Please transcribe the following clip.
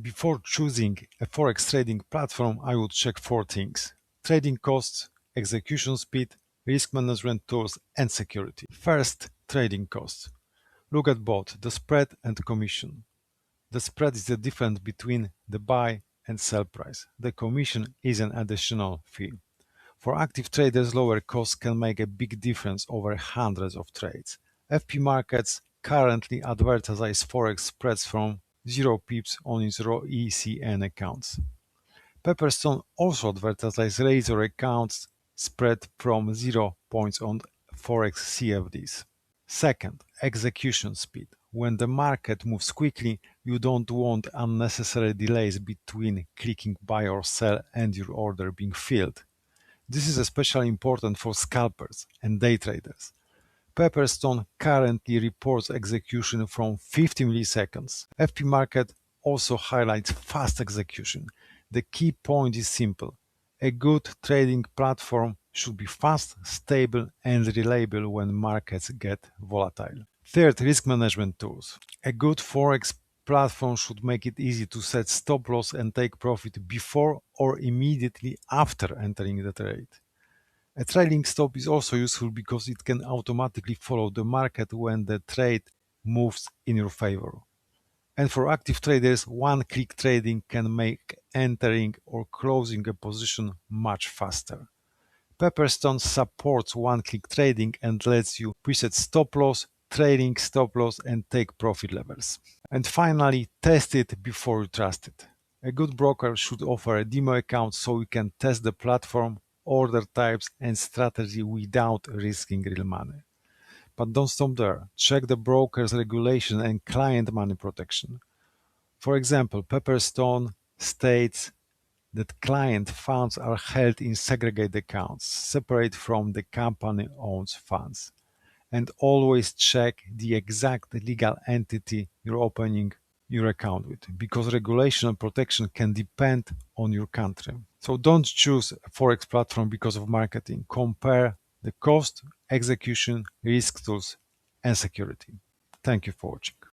Before choosing a Forex trading platform, I would check 4 things: trading costs, execution speed, risk management tools, and security. First, trading costs. Look at both the spread and commission. The spread is the difference between the buy and sell price. The commission is an additional fee. For active traders, lower costs can make a big difference over hundreds of trades. FP Markets currently advertise Forex spreads from 0 pips on its raw ECN accounts. Pepperstone also advertises Razor accounts spread from 0 points on Forex CFDs. Second, execution speed. When the market moves quickly, you don't want unnecessary delays between clicking buy or sell and your order being filled. This is especially important for scalpers and day traders. Pepperstone currently reports execution from 50 milliseconds. FP Market also highlights fast execution. The key point is simple. A good trading platform should be fast, stable, and reliable when markets get volatile. Third, risk management tools. A good Forex platform should make it easy to set stop loss and take profit before or immediately after entering the trade. A trailing stop is also useful because it can automatically follow the market when the trade moves in your favor. And for active traders, one-click trading can make entering or closing a position much faster. Pepperstone supports one-click trading and lets you preset stop loss, trailing stop loss, and take profit levels. And finally, test it before you trust it. A good broker should offer a demo account so you can test the platform, order types, and strategy without risking real money. But don't stop there. Check the broker's regulation and client money protection. For example, Pepperstone states that client funds are held in segregated accounts, separate from the company-owned funds. And always check the exact legal entity you're opening your account with, because regulation and protection can depend on your country. So don't choose a Forex platform because of marketing. Compare the cost, execution, risk tools, and security. Thank you for watching.